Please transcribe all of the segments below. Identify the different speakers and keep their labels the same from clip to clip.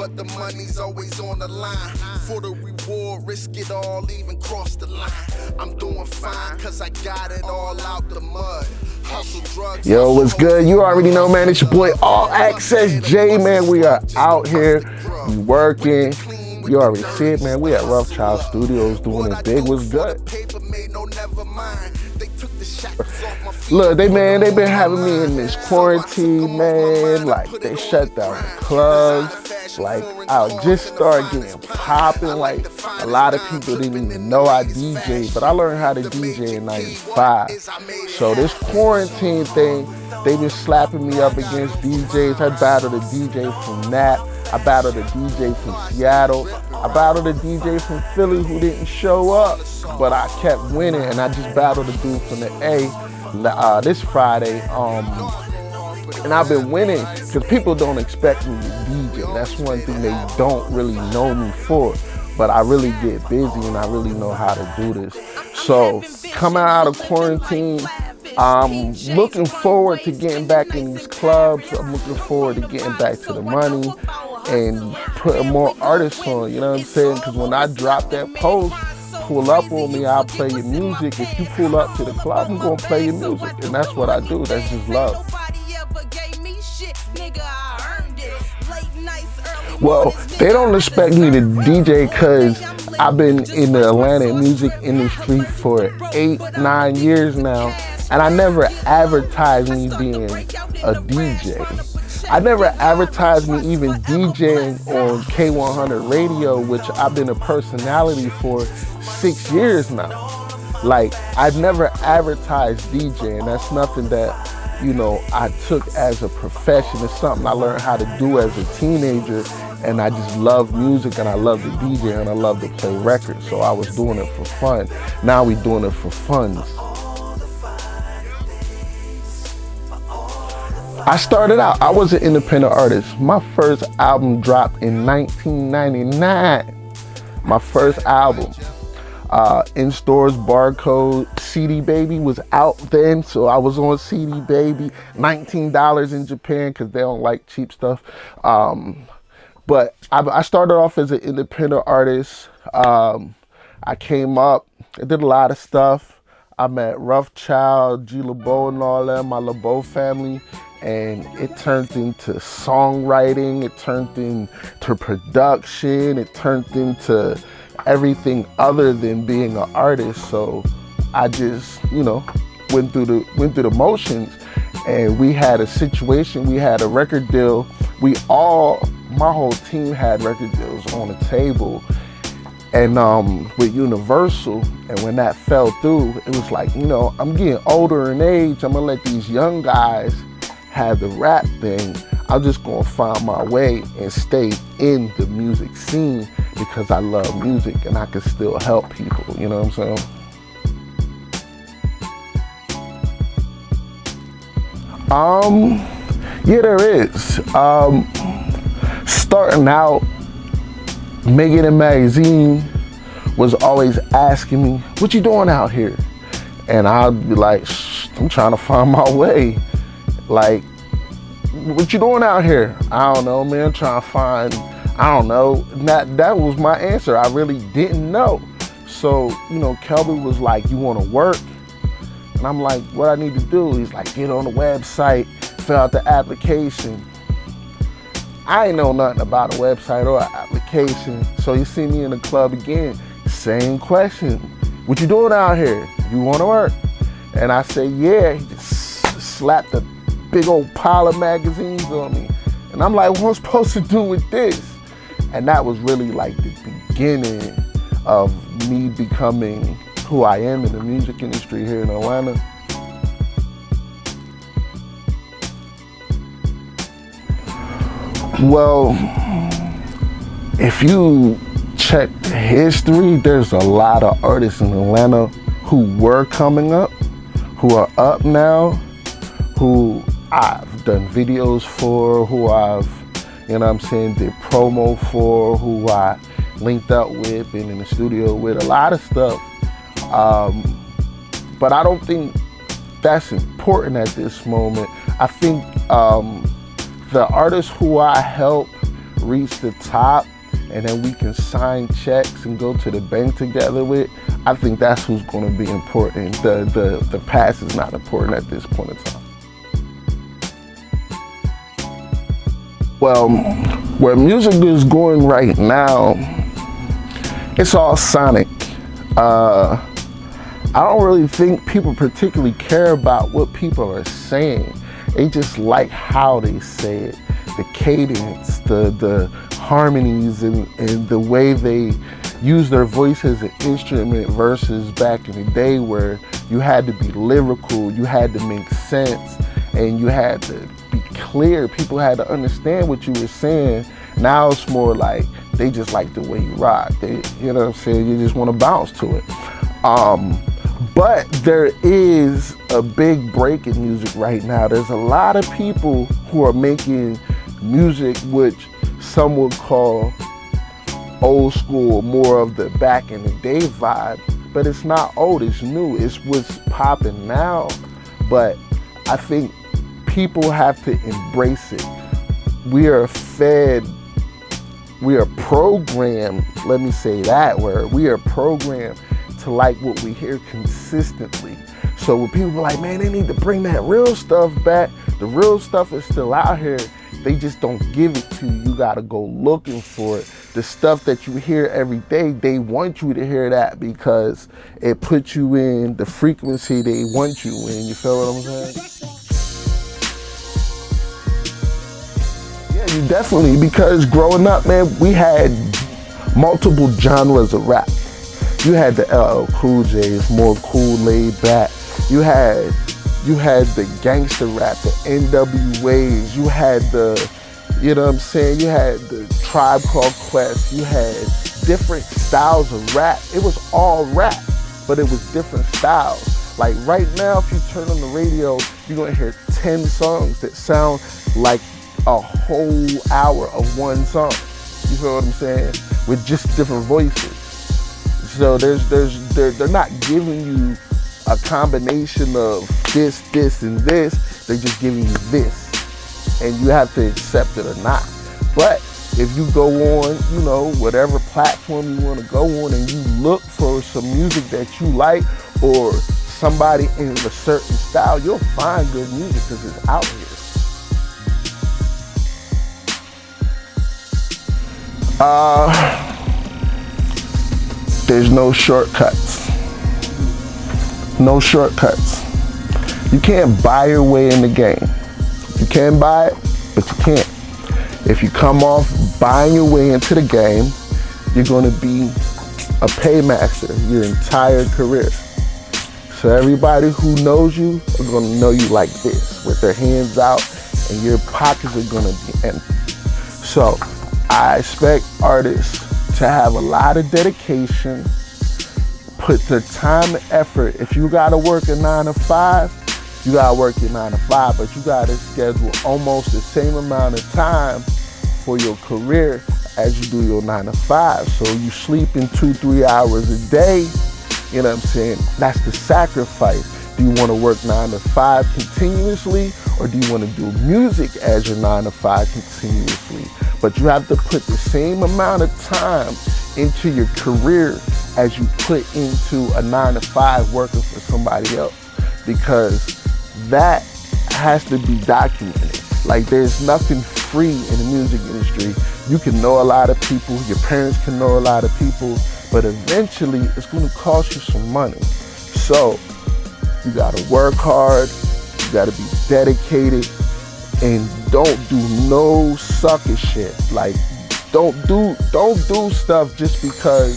Speaker 1: but the money's always on the line. For the reward, risk it all, even cross the line. I'm doing fine, cause I got it all out the mud. Hustle drugs. Yo, what's good? You already know, man. It's your boy All Access J, man. We are out here, we working. You already see it, man. We at Rough Child Studios doing it big. What's good? Look, they been having me in this quarantine, man. Like, they shut down the clubs. Like, I just started getting popping. Like, a lot of people didn't even know I DJ, but I learned how to DJ in '95. So this quarantine thing, they been slapping me up against DJs. I battled a DJ from Nat. I battled a DJ from Seattle. I battled a DJ from Philly who didn't show up, but I kept winning, and I just battled a dude from the A this Friday. And I've been winning because people don't expect me to DJ. That's one thing they don't really know me for. But I really get busy and I really know how to do this. So coming out of quarantine, I'm looking forward to getting back in these clubs. I'm looking forward to getting back to the money and putting more artists on, you know what I'm saying? Because when I drop that post, pull up on me, I'll play your music. If you pull up to the club, I'm gonna play your music. And that's what I do, that's just love. Well, they don't expect me to DJ because I've been in the Atlanta music industry for 8-9 years now, and I never advertised me being a DJ. I never advertised me even DJing on K100 Radio, which I've been a personality for 6 years now. Like, I've never advertised DJing. That's nothing that, you know, I took as a profession. It's something I learned how to do as a teenager, and I just love music and I love to DJ and I love to play records. So I was doing it for fun. Now we're doing it for funds. I started out, I was an independent artist. My first album dropped in 1999. My first album. In stores, Barcode, CD Baby was out then, so I was on CD Baby, $19 in Japan because they don't like cheap stuff. But I started off as an independent artist. I came up, I did a lot of stuff. I met Rough Child, G LeBeau and all that, my LeBeau family, and it turned into songwriting, it turned into production, it turned into everything other than being an artist. So I just, you know, went through the motions, and we had a situation, we had a record deal. My whole team had record deals on the table, and with Universal, and when that fell through, it was like, you know, I'm getting older in age, I'm gonna let these young guys have the rap thing. I'm just gonna find my way and stay in the music scene because I love music and I can still help people, you know what I'm saying? Yeah, there is. Starting out, Megan and Magazine was always asking me, what you doing out here? And I'd be like, I'm trying to find my way. Like, what you doing out here? I don't know, man, trying to find, I don't know. That was my answer. I really didn't know. So, you know, Kelby was like, you wanna work? And I'm like, what I need to do? He's like, get on the website, fill out the application. I ain't know nothing about a website or an application. So you see me in the club again, same question. What you doing out here? You wanna work? And I say, yeah. He just slapped a big old pile of magazines on me. And I'm like, what am I supposed to do with this? And that was really like the beginning of me becoming who I am in the music industry here in Atlanta. Well, if you check the history, there's a lot of artists in Atlanta who were coming up, who are up now, who I've done videos for, who I've, you know what I'm saying, did promo for, who I linked up with, been in the studio with, a lot of stuff. But I don't think that's important at this moment. I think the artists who I help reach the top and then we can sign checks and go to the bank together with, I think that's who's going to be important. The past is not important at this point in time. Well, where music is going right now, it's all sonic. I don't really think people particularly care about what people are saying. They just like how they say it, the cadence, the harmonies, and the way they use their voice as an instrument versus back in the day where you had to be lyrical, you had to make sense, and you had to be clear. People had to understand what you were saying. Now it's more like they just like the way you rock. They, you know what I'm saying? You just want to bounce to it. But there is a big break in music right now. There's a lot of people who are making music which some would call old school, more of the back in the day vibe. But it's not old, it's new. It's what's popping now. But I think people have to embrace it. We are fed, we are programmed, let me say that word, we are programmed to like what we hear consistently. So when people are like, man, they need to bring that real stuff back, the real stuff is still out here. They just don't give it to you. You gotta go looking for it. The stuff that you hear every day, they want you to hear that because it puts you in the frequency they want you in. You feel what I'm saying? Yeah, you definitely, because growing up, man, we had multiple genres of rap. You had the LL Cool J's, more cool, laid back. You had the gangster rap, the NWAs. You had the, you know what I'm saying? You had the Tribe Called Quest. You had different styles of rap. It was all rap, but it was different styles. Like right now, if you turn on the radio, you're gonna hear 10 songs that sound like a whole hour of one song. You feel what I'm saying? With just different voices. So they're not giving you a combination of this, and this. They're just giving you this, and you have to accept it or not. But if you go on, you know, whatever platform you want to go on, and you look for some music that you like or somebody in a certain style, you'll find good music because it's out here. There's no shortcuts. No shortcuts. You can't buy your way in the game. You can buy it, but you can't. If you come off buying your way into the game, you're gonna be a paymaster your entire career. So everybody who knows you are gonna know you like this, with their hands out, and your pockets are gonna be empty. So I expect artists to have a lot of dedication, put their time and effort. If you gotta work a 9 to 5, you gotta work your 9 to 5, but you gotta schedule almost the same amount of time for your career as you do your 9 to 5. So you sleep in 2-3 hours a day, you know what I'm saying? That's the sacrifice. Do you wanna work 9 to 5 continuously, or do you wanna do music as your 9 to 5 continuously? But you have to put the same amount of time into your career as you put into a 9 to 5 working for somebody else, because that has to be documented. Like, there's nothing free in the music industry. You can know a lot of people, your parents can know a lot of people, but eventually it's gonna cost you some money. So you gotta work hard, you gotta be dedicated, and don't do no sucker shit. Like, don't do stuff just because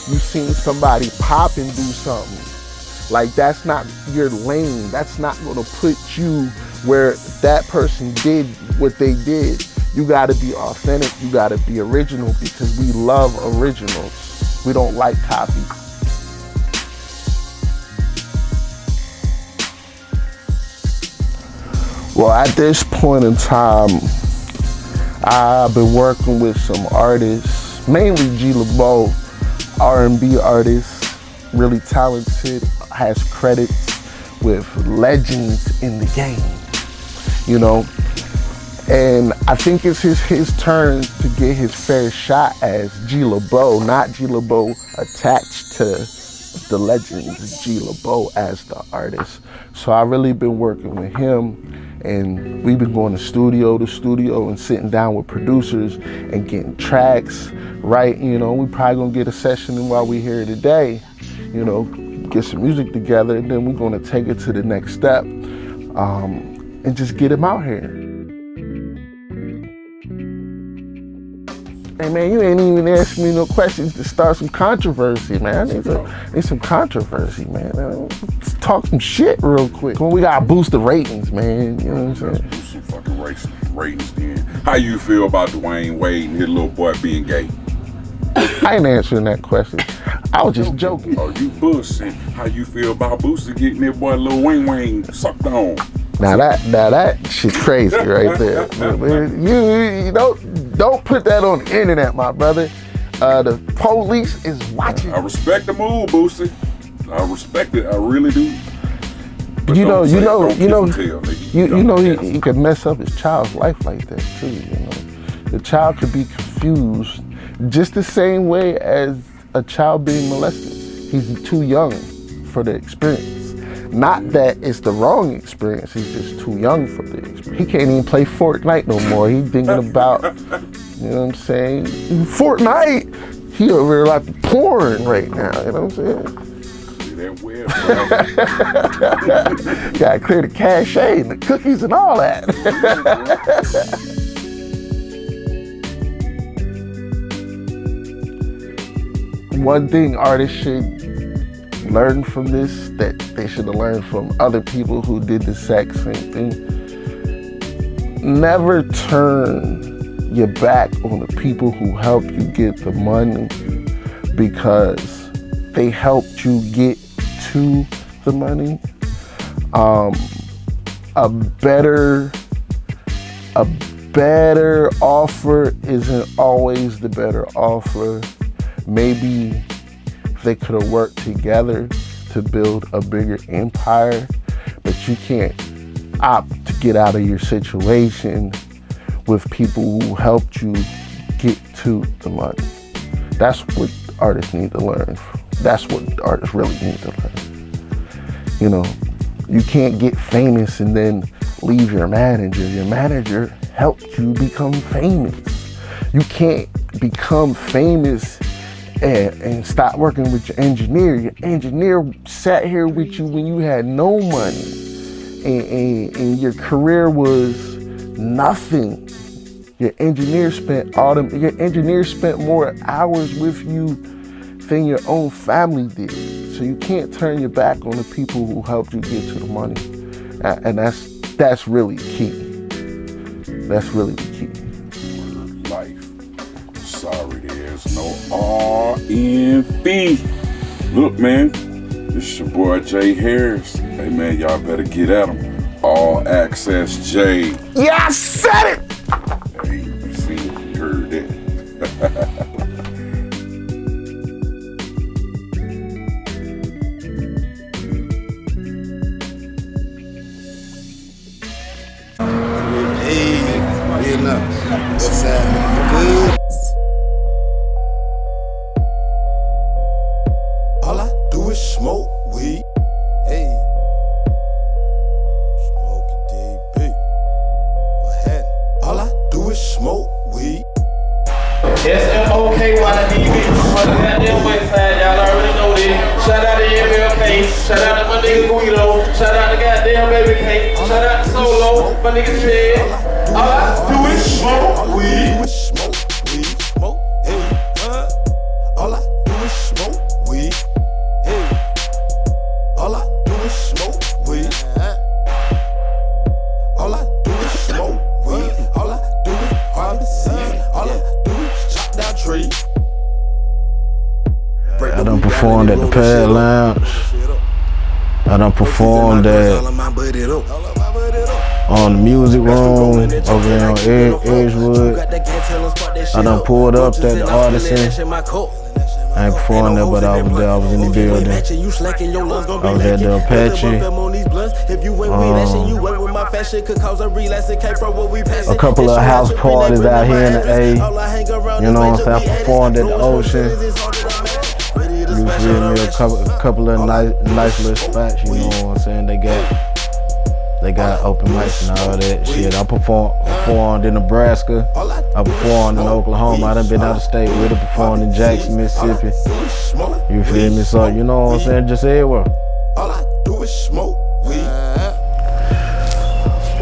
Speaker 1: you seen somebody pop and do something. Like, that's not your lane. That's not gonna put you where that person did what they did. You gotta be authentic, you gotta be original, because we love originals. We don't like copies. Well, at this point in time, I've been working with some artists, mainly G LeBeau, R&B artists, really talented, has credits with legends in the game, you know. And I think it's his turn to get his fair shot as G LeBeau, not G LeBeau attached to the legends G LeBeau as the artist. So I really been working with him, and we've been going to studio to studio and sitting down with producers and getting tracks right. You know, we probably gonna get a session in while we here today, you know, get some music together, and then we're gonna take it to the next step and just get him out here. Hey man, you ain't even asked me no questions to start some controversy, man. I need some controversy, man. Let's talk some shit real quick. Well, we gotta boost the ratings, man. You know what I'm saying?
Speaker 2: Boost some fucking ratings then. How you feel about Dwayne Wade and his little boy being gay?
Speaker 1: I ain't answering that question. I was just joking.
Speaker 2: Oh, you bullshit. How you feel about Boosie getting that boy Lil Wayne sucked on?
Speaker 1: Now that shit crazy right there. You don't put that on the internet, my brother. The police is watching.
Speaker 2: I respect the move, Boosie. I respect it. I really do. But
Speaker 1: you know, he could mess up his child's life like that too. You know, the child could be confused just the same way as a child being molested. He's too young for the experience. Not that it's the wrong experience, he's just too young for the experience. He can't even play Fortnite no more. He's thinking about, you know what I'm saying? Fortnite! He over there like porn right now, you know what I'm saying? Gotta clear the cache and the cookies and all that. One thing artists should learn from this, that they should have learned from other people who did the exact same thing. Never turn your back on the people who helped you get the money because they helped you get to the money. A better offer isn't always the better offer. Maybe they could have worked together to build a bigger empire, but you can't opt to get out of your situation with people who helped you get to the money. That's what artists need to learn. That's what artists really need to learn. You know, you can't get famous and then leave your manager. Your manager helped you become famous. You can't become famous and stop working with your engineer. Your engineer sat here with you when you had no money and your career was nothing. Your engineer spent more hours with you than your own family did. So you can't turn your back on the people who helped you get to the money. And that's really key. That's really the key.
Speaker 2: Life. Sorry, there's no RNB. Look, man, this is your boy Jay Harris. Hey, man, y'all better get at him. All Access Jay.
Speaker 1: Yeah, I said it!
Speaker 2: Hey, you see, you heard that.
Speaker 3: What's that? Good. All I do is smoke weed. Hey. Smoking DB. What happened? All I do is smoke weed.
Speaker 4: SMOKYDB. On the goddamn Westside, y'all already know this. Shout out to MLK. Shout out to my nigga Guido. Shout out to goddamn Baby K. Shout out to Solo. My nigga Fred. All I do is smoke weed.
Speaker 3: Smoke weed. Smoke. Hey. All I do is smoke weed. Hey. All I do is smoke weed. All I do is smoke weed. All I do is harvest seeds. All I do is chop down trees.
Speaker 5: I done performed at the Pad Lounge. I done performed at on the Music Room over there on Edgewood. I done pulled up at the Artisan. I ain't performing there, but I was there. I was in the building. I was at the Apache. A couple of house parties out here in the A. You know what I'm saying? I performed at the Ocean. You feel me? A couple of nice little spots. You know what I'm saying? They got open mics and all that shit. I performed in Nebraska. I performed in Oklahoma. I done been out of state with it. Performed in Jackson, Mississippi. You feel me? So you know what I'm saying? Just everywhere.
Speaker 3: All I do is smoke weed.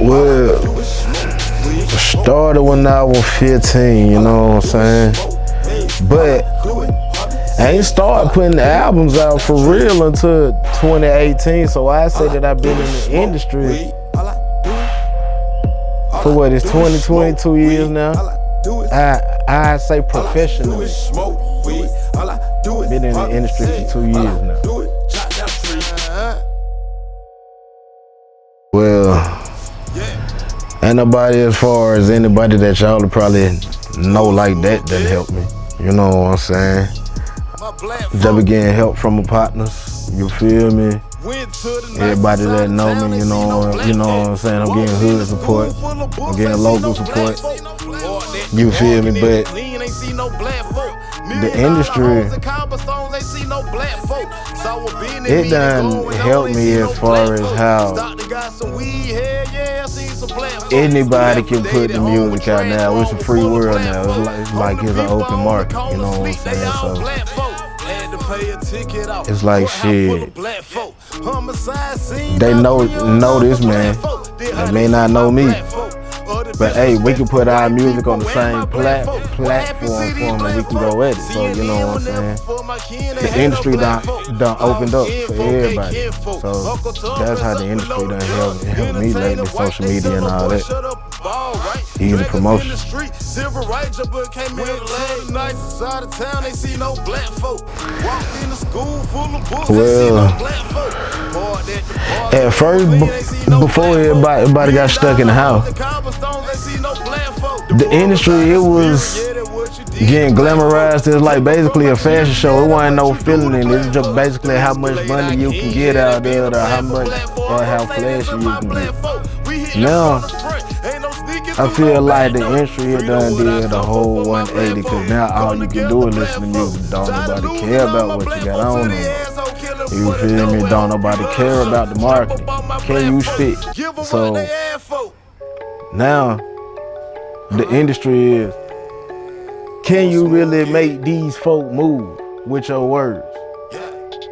Speaker 5: Well, started when I was 15. You know what I'm saying? But I ain't started putting albums out for real until 2018, so I say that I've been in the industry for what, it's 22 years now. I say professionally. Been in the industry for 2 years now. Well, ain't nobody as far as anybody that y'all probably know like that helped me. You know what I'm saying? Just getting help from my partners, you feel me? Everybody that know me, you know what I'm saying? I'm getting hood support, I'm getting local support, you feel me? But the industry, it done helped me as far as how anybody can put the music out now. It's a free world now. It's like it's an open market, you know what I'm saying? So it's like shit. They know this man. They may not know me. But hey, we can put our music on the same platform for them and we can go at it. So you know what I'm saying? The industry done opened up for everybody. So that's how the industry done helped me lately, social media and all that. Easy promotion. Well, at first, before everybody got stuck in the house, the industry, it was getting glamorized. It was like basically a fashion show. It wasn't no feeling in it. It's just basically how much money you can get out there, or how much, or how flashy you can get. Now, I feel like the industry done did a whole 180, because now all you can do is listen to music. Don't nobody care about what you got on there. You feel me? Don't nobody care about the marketing. Can you spit? So now the industry is, can you really make these folk move with your words?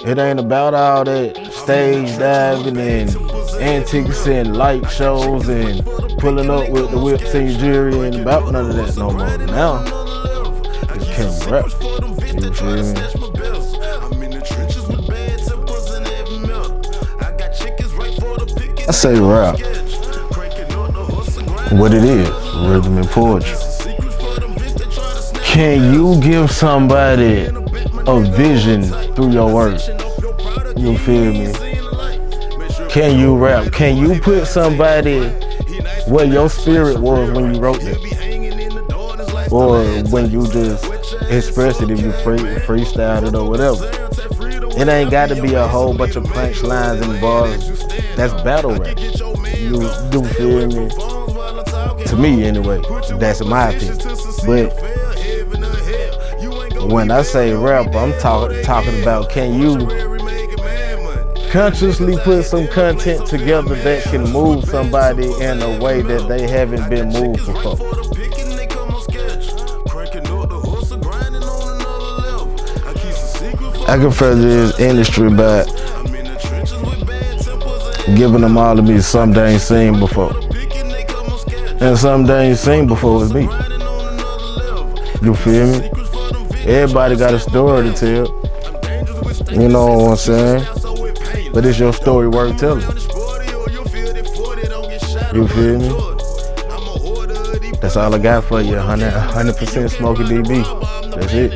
Speaker 5: It ain't about all that stage diving and antics and light shows and pulling up with the whips and your jury, and about none of that no more. Now, it's can you rap? You feel me? I say rap. What it is, rhythm and poetry. Can you give somebody a vision through your words? You feel me? Can you rap? Can you put somebody where your spirit was when you wrote it? Or when you just expressed it, if you freestyled it or whatever. It ain't got to be a whole bunch of punchlines and bars. That's battle rap. You feel me? To me anyway, that's my opinion. But when I say rap, I'm talking about, can you consciously put some content together that can move somebody in a way that they haven't been moved before? I can further this industry by giving them all of me something they ain't seen before. And something they ain't seen before with me. You feel me? Everybody got a story to tell. You know what I'm saying? But it's your story worth telling. You feel me? That's all I got for you. 100% Smokey DB. That's it.